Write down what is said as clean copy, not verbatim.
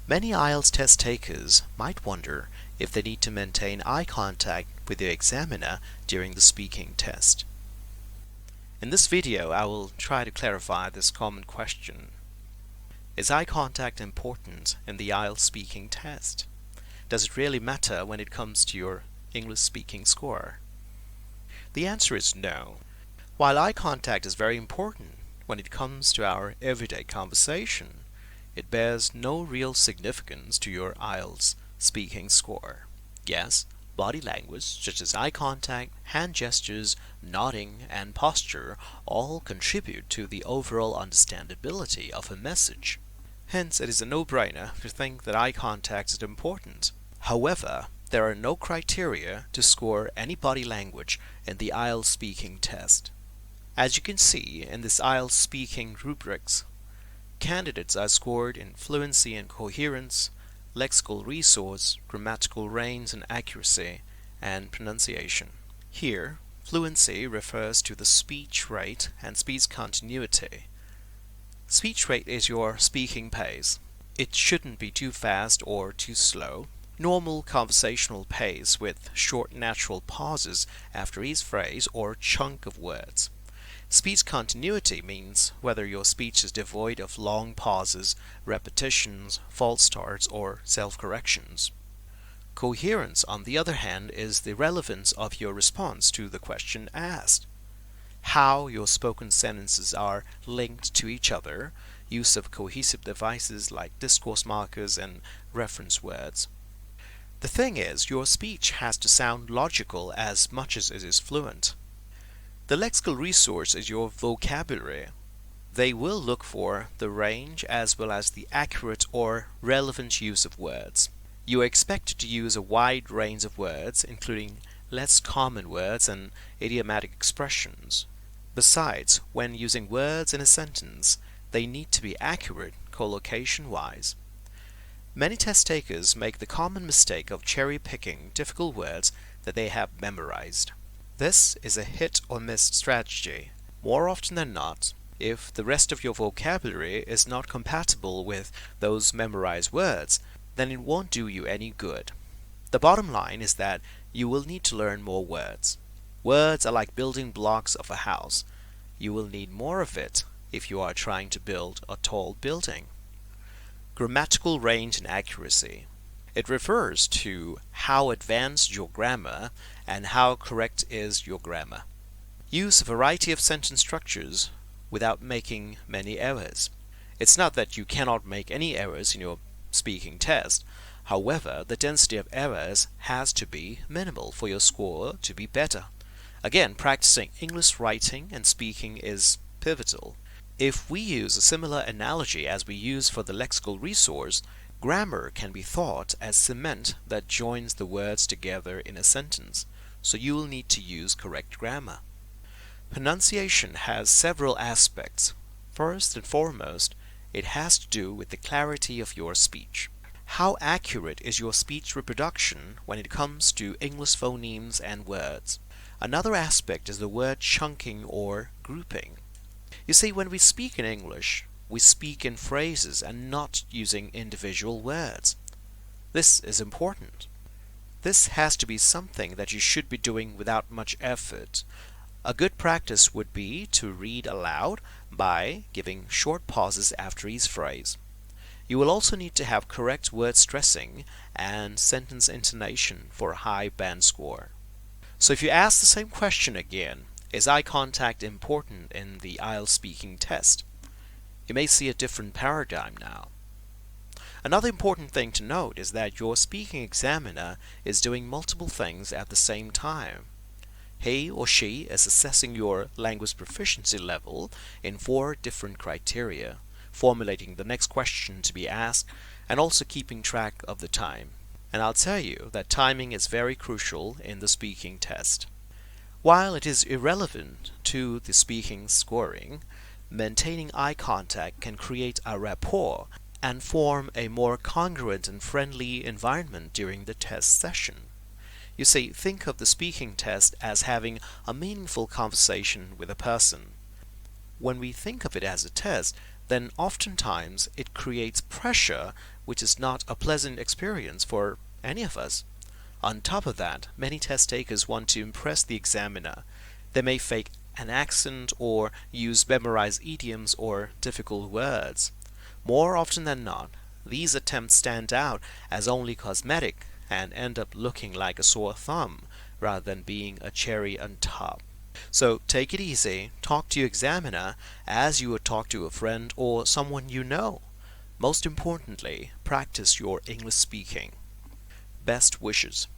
Many IELTS test takers might wonder if they need to maintain eye contact with their examiner during the speaking test. In this video, I will try to clarify this common question. Is eye contact important in the IELTS speaking test? Does it really matter when it comes to your English speaking score? The answer is no. While eye contact is very important when it comes to our everyday conversation, it bears no real significance to your IELTS speaking score. Yes, body language such as eye contact, hand gestures, nodding, and posture all contribute to the overall understandability of a message. Hence, it is a no-brainer to think that eye contact is important. However, there are no criteria to score any body language in the IELTS speaking test. As you can see in this IELTS speaking rubrics, candidates are scored in fluency and coherence, lexical resource, grammatical range and accuracy, and pronunciation. Here, fluency refers to the speech rate and speech continuity. Speech rate is your speaking pace. It shouldn't be too fast or too slow. Normal conversational pace with short natural pauses after each phrase or chunk of words. Speech continuity means whether your speech is devoid of long pauses, repetitions, false starts, or self-corrections. Coherence, on the other hand, is the relevance of your response to the question asked. How your spoken sentences are linked to each other, use of cohesive devices like discourse markers and reference words. The thing is, your speech has to sound logical as much as it is fluent. The lexical resource is your vocabulary. They will look for the range as well as the accurate or relevant use of words. You are expected to use a wide range of words, including less common words and idiomatic expressions. Besides, when using words in a sentence, they need to be accurate collocation-wise. Many test takers make the common mistake of cherry-picking difficult words that they have memorized. This is a hit or miss strategy. More often than not, if the rest of your vocabulary is not compatible with those memorized words, then it won't do you any good. The bottom line is that you will need to learn more words. Words are like building blocks of a house. You will need more of it if you are trying to build a tall building. Grammatical range and accuracy. It refers to how advanced your grammar and how correct is your grammar. Use a variety of sentence structures without making many errors. It's not that you cannot make any errors in your speaking test. However, the density of errors has to be minimal for your score to be better. Again, practicing English writing and speaking is pivotal. If we use a similar analogy as we use for the lexical resource, grammar can be thought as cement that joins the words together in a sentence, so you will need to use correct grammar. Pronunciation has several aspects. First and foremost, it has to do with the clarity of your speech. How accurate is your speech reproduction when it comes to English phonemes and words? Another aspect is the word chunking or grouping. You see, when we speak in English, we speak in phrases and not using individual words. This is important. This has to be something that you should be doing without much effort. A good practice would be to read aloud by giving short pauses after each phrase. You will also need to have correct word stressing and sentence intonation for a high band score. So if you ask the same question again, is eye contact important in the IELTS speaking test? You may see a different paradigm now. Another important thing to note is that your speaking examiner is doing multiple things at the same time. He or she is assessing your language proficiency level in 4 different criteria, formulating the next question to be asked, and also keeping track of the time. And I'll tell you that timing is very crucial in the speaking test. While it is irrelevant to the speaking scoring, maintaining eye contact can create a rapport and form a more congruent and friendly environment during the test session. You see, think of the speaking test as having a meaningful conversation with a person. When we think of it as a test, then oftentimes it creates pressure, which is not a pleasant experience for any of us. On top of that, many test takers want to impress the examiner. They may fake an accent or use memorized idioms or difficult words. More often than not, these attempts stand out as only cosmetic and end up looking like a sore thumb rather than being a cherry on top. So take it easy, talk to your examiner as you would talk to a friend or someone you know. Most importantly, practice your English speaking. Best wishes.